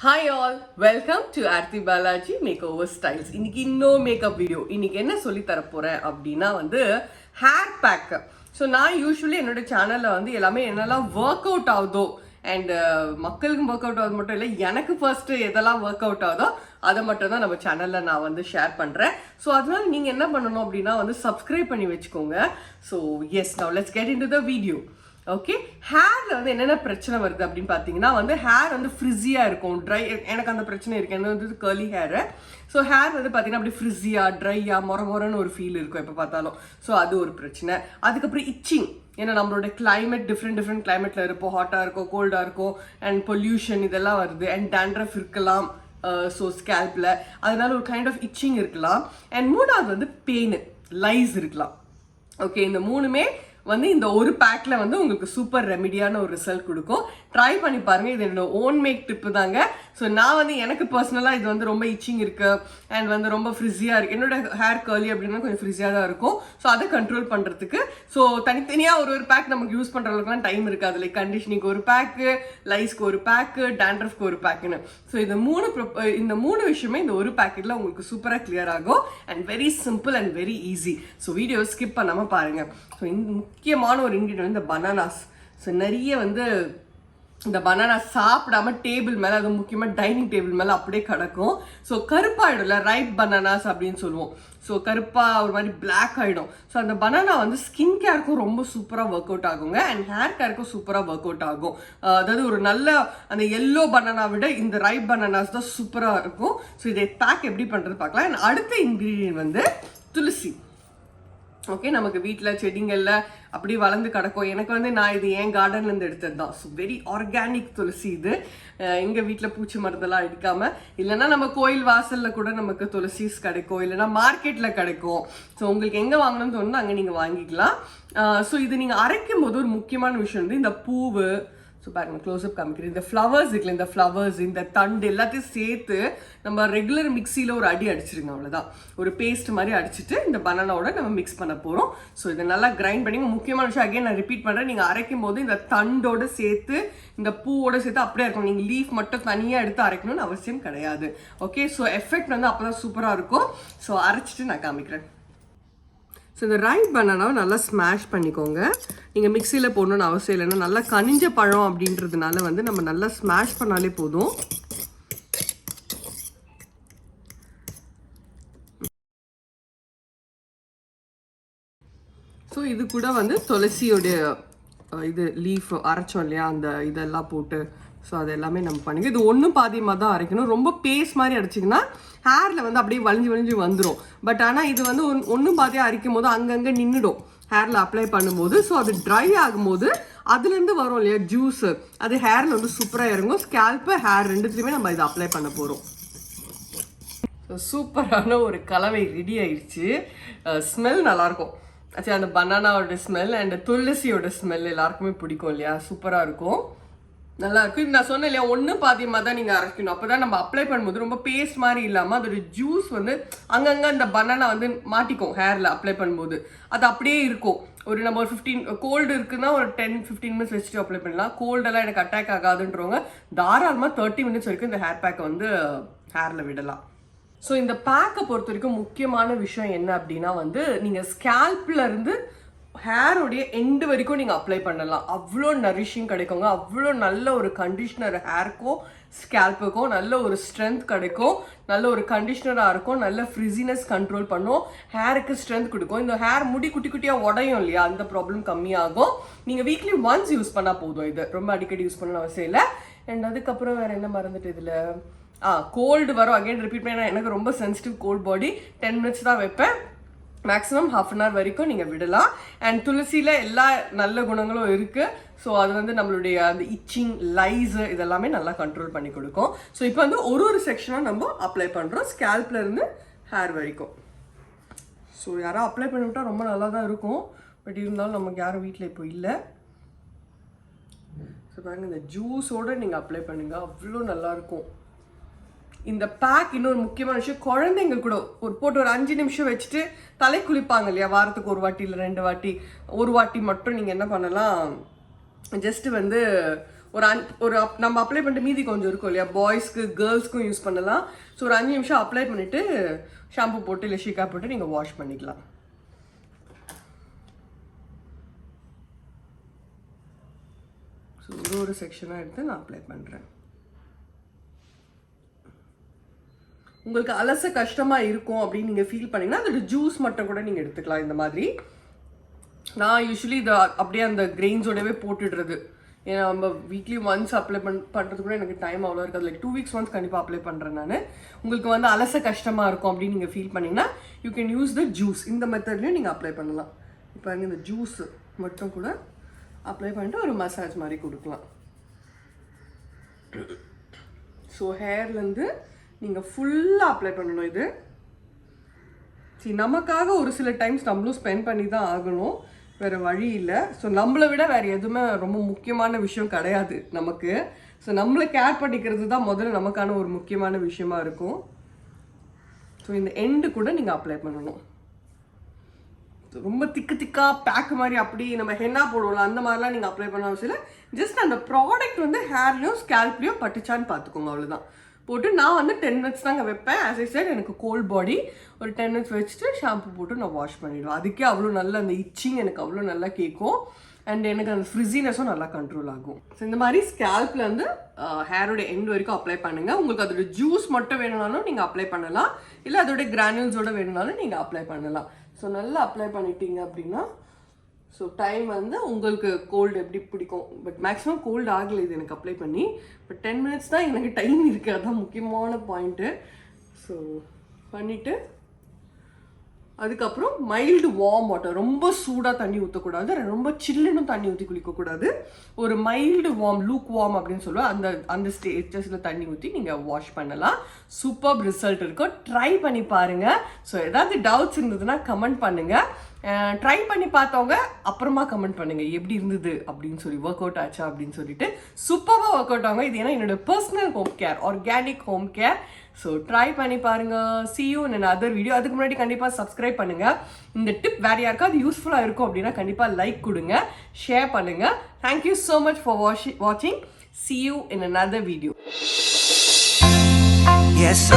Hi all, welcome to Aarthi Balaji Makeover Styles. இன்னைக்கு இன்னும் makeup video. இன்னைக்கு என்ன சொல்லி தர போறேன் அப்படின்னா ஹேர் பேக். ஸோ நான் யூஸ்வலி என்னோட சேனலில் எல்லாமே என்னெல்லாம் ஒர்க் அவுட் ஆகுதோ அண்ட் மக்களுக்கு ஒர்க் அவுட் ஆகுது மட்டும் இல்லை, எனக்கு ஃபர்ஸ்ட் எதெல்லாம் ஒர்க் அவுட் ஆகுதோ அதை மட்டும் தான் நம்ம சேனலில் நான் ஷேர் பண்ணுறேன். ஸோ அதனால நீங்கள் என்ன பண்ணணும் அப்படின்னா சப்ஸ்கிரைப் பண்ணி வச்சுக்கோங்க. So yes, now let's get into the video okay. ஓகே, ஹேரில் என்னென்ன பிரச்சனை வருது அப்படின்னு பார்த்தீங்கன்னா ஹேர் ஃப்ரிஸியாக இருக்கும், ட்ரை. எனக்கு அந்த பிரச்சனை இருக்கு, என்ன கர்லி ஹேரு. ஸோ ஹேர் பார்த்தீங்கன்னா அப்படி ஃப்ரிஸியாக ட்ரையாக மொரன்னு ஒரு ஃபீல் இருக்கும் எப்போ பார்த்தாலும். ஸோ அது ஒரு பிரச்சனை. அதுக்கப்புறம் இச்சிங், ஏன்னா நம்மளோட கிளைமேட் டிஃப்ரெண்ட் கிளைமேட்டில் இருப்போம், ஹாட்டாக இருக்கும், கோல்டாக இருக்கும், அண்ட் பொல்யூஷன் இதெல்லாம் வருது, அண்ட் டேண்ட்ரஃப் இருக்கலாம் ஸோ ஸ்கேல்பில், அதனால ஒரு கைண்ட் ஆஃப் இச்சிங் இருக்கலாம். அண்ட் மூணாவது பெயின், லைஸ் இருக்கலாம். ஓகே, இந்த மூணுமே இந்த ஒரு பேக்கில் உங்களுக்கு சூப்பர் ரெமிடியான ஒரு ரிசல்ட் கொடுக்கும். ட்ரை பண்ணி பாருங்க. இது என்னோட ஓன் மேக் டிப்பு தாங்க. ஸோ நான் எனக்கு பர்சனலாக இது ரொம்ப இச்சிங் இருக்கு அண்ட் ரொம்ப ஃப்ரிஸியாக இருக்குது. என்னோட ஹேர் கர்லி அப்படின்னா கொஞ்சம் ஃப்ரிஸியாக தான் இருக்கும். ஸோ அதை கண்ட்ரோல் பண்ணுறதுக்கு ஸோ தனித்தனியாக ஒரு பேக் நமக்கு யூஸ் பண்ணுற அளவுக்குலாம் டைம் இருக்காது. லைக் கண்டிஷனிங்க்கு ஒரு பேக்கு, லைஸ்க்கு ஒரு பேக்கு, டேண்ட்ரஃப்க்கு ஒரு பேக்குன்னு. ஸோ இந்த மூணு விஷயமே இந்த ஒரு பேக்கெட்டில் உங்களுக்கு சூப்பராக கிளியர் ஆகும் and very simple and very easy. So video skip பண்ணாமல் பாருங்கள். ஸோ இந்த முக்கியமான ஒரு இன்க்ரீடியன்ட் இந்த பனானாஸ். ஸோ நிறைய இந்த பனானா சாப்பிடாம டேபிள் மேலே, அது முக்கியமாக டைனிங் டேபிள் மேலே அப்படியே கிடக்கும். ஸோ கருப்பாயிடும்ல, ரைப் பனானாஸ் அப்படின்னு சொல்லுவோம். ஸோ கருப்பாக ஒரு மாதிரி பிளாக் ஆகிடும். ஸோ அந்த பனானா ஸ்கின் கேருக்கும் ரொம்ப சூப்பராக ஒர்க் அவுட் ஆகுங்க அண்ட் ஹேர் கேருக்கும் சூப்பராக ஒர்க் அவுட் ஆகும். அதாவது ஒரு நல்ல அந்த எல்லோ பனானா விட இந்த ரைப் பனானாஸ் தான் சூப்பராக இருக்கும். ஸோ இதை பேக் எப்படி பண்ணுறது பார்க்கலாம். அண்ட் அடுத்த இன்க்ரீடியன்ட் துளசி. ஓகே, நமக்கு வீட்டில் செடிங்களில் அப்படி வளர்ந்து கிடக்கும். எனக்கு நான் இது என் கார்டன்லேருந்து எடுத்தது தான். ஸோ வெரி ஆர்கானிக் துளசி இது. எங்கள் வீட்டில் பூச்சி மருந்தெல்லாம் அடிக்காமல், இல்லைன்னா நம்ம கோயில் வாசலில் கூட நமக்கு துளசிஸ் கிடைக்கும், இல்லைன்னா மார்க்கெட்டில் கிடைக்கும். ஸோ உங்களுக்கு எங்கே வாங்கணும்னு தோணுதோ அங்கே நீங்கள் வாங்கிக்கலாம். ஸோ இது நீங்கள் அரைக்கும் போது ஒரு முக்கியமான விஷயம் இந்த பூவு. ஸோ பாருங்க, க்ளோஸ்அப் காமிக்கிறேன். இந்த ஃப்ளவர்ஸ் இருக்குல்ல, இந்த ஃப்ளவர்ஸ், இந்த தண்டு எல்லாத்தையும் சேர்த்து நம்ம ரெகுலர் மிக்சியில் ஒரு அடி அடிச்சிருங்க. அவ்வளோதான், ஒரு பேஸ்ட் மாதிரி அடிச்சுட்டு இந்த பனானாவோட நம்ம மிக்ஸ் பண்ண போகிறோம். ஸோ இதை நல்லா கிரைண்ட் பண்ணி, முக்கியமான விஷயம் அகைன் நான் ரிப்பீட் பண்ணுறேன், நீங்கள் அரைக்கும் போது இந்த தண்டோடு சேர்த்து இந்த பூவோட சேர்த்து அப்படியே இருக்கும். நீங்கள் லீஃப் மட்டும் தனியாக எடுத்து அரைக்கணும்னு அவசியம் கிடையாது. ஓகே, ஸோ எஃபெக்ட் அப்போ தான் சூப்பராக இருக்கும். ஸோ அரைச்சிட்டு நான் காமிக்கிறேன். ஸோ இந்த ரைப் பனானாவை நல்லா ஸ்மாஷ் பண்ணிக்கோங்க. நீங்கள் மிக்சியில் போடணுன்னு அவசியம் இல்லைன்னா, நல்லா கனிஞ்ச பழம் அப்படின்றதுனால நம்ம நல்லா ஸ்மாஷ் பண்ணாலே போதும். ஸோ இது கூட துளசியோடைய இது லீஃப் அரைச்சோம் இல்லையா, அந்த இதெல்லாம் போட்டு, ஸோ அது எல்லாமே நம்ம பண்ணிக்க. இது ஒன்றும் பாதியமாக தான் அரைக்கணும். ரொம்ப பேஸ்ட் மாதிரி அரைச்சிங்கன்னா ஹேரில் அப்படியே வலிஞ்சு வந்துடும். பட் ஆனால் இது ஒன்றும் பாதியாக அரைக்கும் போது அங்கங்கே நின்றுடும் ஹேரில் அப்ளை பண்ணும்போது. ஸோ அது ட்ரை ஆகும்போது அதுலேருந்து வரும் இல்லையா ஜூஸு, அது ஹேரில் சூப்பராக இறங்கும். ஸ்கேல்ப்பு, ஹேர் ரெண்டுத்துலேயுமே நம்ம இதை அப்ளை பண்ண போகிறோம். ஸோ சூப்பரான ஒரு கலவை ரெடி ஆயிடுச்சு. ஸ்மெல் நல்லாயிருக்கும். ஆக்சுவலி அந்த பனானாவோட ஸ்மெல் அண்ட் துளசியோட ஸ்மெல் எல்லாருக்குமே பிடிக்கும் இல்லையா, சூப்பராக இருக்கும், நல்லா இருக்கும். இது நான் சொன்னேன் இல்லையா, ஒன்று பாதியமாக தான் நீங்கள் அரைக்கணும். அப்போ தான் நம்ம அப்ளை பண்ணும்போது ரொம்ப பேஸ்ட் மாதிரி இல்லாமல் அதோட ஜூஸ் அங்கங்கே அந்த பனானா மாட்டிக்கும் ஹேரில் அப்ளை பண்ணும்போது. அது அப்படியே இருக்கும். நம்ம ஒரு 15 கோல்டு இருக்குன்னா ஒரு 10-15 மினிட்ஸ் வச்சுட்டு அப்ளை பண்ணலாம். கோல்டெல்லாம் எனக்கு அட்டாக் ஆகாதுன்றவங்க தாராளமாக 30 மினிட்ஸ் வரைக்கும் இந்த ஹேர் பேக்கை ஹேரில் விடலாம். ஸோ இந்த பேக்கை பொறுத்த வரைக்கும் முக்கியமான விஷயம் என்ன அப்படின்னா நீங்கள் ஸ்கேல்ப்ல இருந்து ஹேரோடைய எண்டு வரைக்கும் நீங்கள் அப்ளை பண்ணலாம். அவ்வளோ நரிஷிங் கிடைக்குங்க. அவ்வளோ நல்ல ஒரு கண்டிஷ்னர் ஹேருக்கும் ஸ்கேல்ப்புக்கும் நல்ல ஒரு ஸ்ட்ரென்த் கிடைக்கும். நல்ல ஒரு கண்டிஷ்னராக இருக்கும். நல்ல ஃப்ரிஸினஸ் கண்ட்ரோல் பண்ணும். ஹேருக்கு ஸ்ட்ரென்த் கொடுக்கும். இந்த ஹேர் முடி குட்டி குட்டியாக உடையும் இல்லையா, அந்த ப்ராப்ளம் கம்மியாகும். நீங்கள் வீக்லி ஒன்ஸ் யூஸ் பண்ணால் போதும். இது ரொம்ப அடிக்கடி யூஸ் பண்ணணும் அவசியம் இல்லை. அண்ட் அதுக்கப்புறம் வேறு என்ன மறந்துட்டு இதில் கோல்டு வரும். அகைன் ரிப்பீட் பண்ண, எனக்கு ரொம்ப சென்சிட்டிவ் கோல்ட் பாடி. 10 மினிட்ஸ் தான் வைப்பேன். மேக்ஸிமம் ½ அன் ஹவர் வரைக்கும் நீங்கள் விடலாம். அண்ட் துளசியில் எல்லா நல்ல குணங்களும் இருக்குது. ஸோ அது நம்மளுடைய அந்த இச்சிங், லைஸ் இதெல்லாமே நல்லா கண்ட்ரோல் பண்ணி கொடுக்கும். ஸோ இப்போ ஒரு செக்ஷனாக நம்ம அப்ளை பண்ணுறோம், ஸ்கேல்ப்லேருந்து ஹேர் வரைக்கும். ஸோ யாராவது அப்ளை பண்ணிவிட்டால் ரொம்ப நல்லா தான் இருக்கும். பட் இருந்தாலும் நமக்கு யாரும் வீட்டில் இப்போ இல்லை. ஸோ பாருங்கள், இந்த ஜூஸோடு நீங்கள் அப்ளை பண்ணுங்கள், அவ்வளோ நல்லாயிருக்கும். இந்த பேக் இன்னொரு முக்கியமான விஷயம், குழந்தைங்க கூட போட்டு ஒரு 5 நிமிஷம் வச்சுட்டு தலை குளிப்பாங்க இல்லையா, வாரத்துக்கு ஒரு வாட்டி இல்லை 2 வாட்டி, ஒரு வாட்டி மட்டும் நீங்கள் என்ன பண்ணலாம், ஜஸ்ட் ஒரு நம்ம அப்ளை பண்ணிட்டு மீதி கொஞ்சம் இருக்கும் இல்லையா, பாய்ஸ்க்கு கேர்ள்ஸ்க்கும் யூஸ் பண்ணலாம். ஸோ ஒரு 5 நிமிஷம் அப்ளை பண்ணிவிட்டு ஷாம்பு போட்டு இல்லை ஷீக்கா போட்டு நீங்கள் வாஷ் பண்ணிக்கலாம். ஸோ ஒரு செக்ஷனாக எடுத்து நான் அப்ளை பண்ணுறேன். உங்களுக்கு அலச கஷ்டமாக இருக்கும் அப்படின்னு நீங்கள் ஃபீல் பண்ணிங்கன்னா அதோட ஜூஸ் மட்டும் கூட நீங்கள் எடுத்துக்கலாம். இந்த மாதிரி நான் யூஸ்வலி இதை அப்படியே அந்த கிரெயின்ஸோடவே போட்டுடுறது. ஏன்னா நம்ம வீக்லி ஒன்ஸ் அப்ளை பண்ணுறது கூட எனக்கு டைம் அவ்வளோ இருக்காது. லைக் 2 வீக்ஸ் ஒன்ஸ் கண்டிப்பாக அப்ளை பண்ணுறேன் நான். உங்களுக்கு வந்து அலச கஷ்டமாக இருக்கும் அப்படின்னு நீங்கள் ஃபீல் பண்ணிங்கன்னா you can use the juice. இந்த மெத்தட்லையும் நீங்கள் அப்ளை பண்ணலாம். இப்போ இந்த ஜூஸ் மட்டும் கூட அப்ளை பண்ணிட்டு ஒரு மசாஜ் மாதிரி கொடுக்கலாம். ஸோ ஹேர்லேருந்து நீங்கள் ஃபுல்லாக அப்ளை பண்ணணும். இது சரி, நமக்காக ஒரு சில டைம்ஸ் நம்மளும் ஸ்பெண்ட் பண்ணி தான் ஆகணும், வேறு வழி இல்லை. ஸோ நம்மளை விட வேறு எதுவுமே ரொம்ப முக்கியமான விஷயம் கிடையாது நமக்கு. ஸோ நம்மளை கேர் பண்ணிக்கிறது தான் முதல்ல நமக்கான ஒரு முக்கியமான விஷயமா இருக்கும். ஸோ இந்த எண்டு கூட நீங்கள் அப்ளை பண்ணணும். ரொம்ப திக்காக பேக் மாதிரி அப்படி நம்ம ஹென்னா போடுவோம்ல அந்த மாதிரிலாம் நீங்கள் அப்ளை பண்ண அவசியம் இல்லை. ஜஸ்ட் அந்த ப்ராடக்ட் வந்து ஹேர்லையும் ஸ்கேல்ப்லையும் பட்டுச்சான்னு பார்த்துக்கோங்க, அவ்வளோதான். போட்டு நான் வந்து 10 மினிட்ஸ் தாங்க வைப்பேன். ஆஸ் ஐ சைட் எனக்கு கோல்ட் பாடி, ஒரு 10 மினிட்ஸ் வச்சுட்டு ஷாம்பு போட்டு நான் வாஷ் பண்ணிவிடுவேன். அதுக்கே அவ்வளோ நல்லா அந்த இச்சிங் எனக்கு அவ்வளோ நல்லா கேட்கும். அண்ட் எனக்கு அந்த ஃப்ரிஸினஸும் நல்லா கண்ட்ரோல் ஆகும். ஸோ இந்த மாதிரி ஸ்கேல்பில் வந்து ஹேரோட எண்ட் வரைக்கும் அப்ளை பண்ணுங்கள். உங்களுக்கு அதோட ஜூஸ் மட்டும் வேணும்னாலும் நீங்கள் அப்ளை பண்ணலாம், இல்லை அதோட கிரானியூல்ஸோட வேணும்னாலும் நீங்கள் அப்ளை பண்ணலாம். ஸோ நல்லா அப்ளை பண்ணிட்டீங்க அப்படின்னா ஸோ டைம் வந்து உங்களுக்கு கோல்டு எப்படி பிடிக்கும். பட் மேக்ஸிமம் கோல்டு ஆகலை இது எனக்கு அப்ளை பண்ணி. பட் 10 மினிட்ஸ் தான் எனக்கு டைம் இருக்குது, அதுதான் முக்கியமான பாயிண்ட்டு. ஸோ பண்ணிவிட்டு அதுக்கப்புறம் மைல்டு வார்ம் வாட்டர், ரொம்ப சூடாக தண்ணி ஊற்றக்கூடாது, ரொம்ப சில்லுன்னு தண்ணி ஊற்றி குளிக்கக்கூடாது. ஒரு மைல்டு வார்ம், லூக் வார்ம் அப்படின்னு சொல்லுவேன், அந்த ஸ்டேஜஸில் தண்ணி ஊற்றி நீங்கள் வாஷ் பண்ணலாம். சூப்பர் ரிசல்ட் இருக்கும். ட்ரை பண்ணி பாருங்கள். ஸோ ஏதாவது டவுட்ஸ் இருந்ததுன்னா கமெண்ட் பண்ணுங்கள். ட்ரை பண்ணி பார்த்தவங்க அப்புறமா கமெண்ட் பண்ணுங்கள் எப்படி இருந்தது அப்படின்னு சொல்லி, ஒர்க் அவுட் ஆச்சா அப்படின்னு சொல்லிட்டு. சூப்பராக ஒர்க் அவுட் ஆகும். இது ஏன்னா என்னோட personal home care, organic home care. So try பண்ணி பாருங்கள். see you in another video. அதுக்கு முன்னாடி கண்டிப்பாக சப்ஸ்கிரைப் பண்ணுங்கள். இந்த டிப் வேறு யாருக்காவது யூஸ்ஃபுல்லாக இருக்கும் அப்படின்னா கண்டிப்பாக லைக் கொடுங்க, ஷேர் பண்ணுங்கள். தேங்க்யூ ஸோ மச் ஃபார் வாட்சிங். see you in another video. Yes,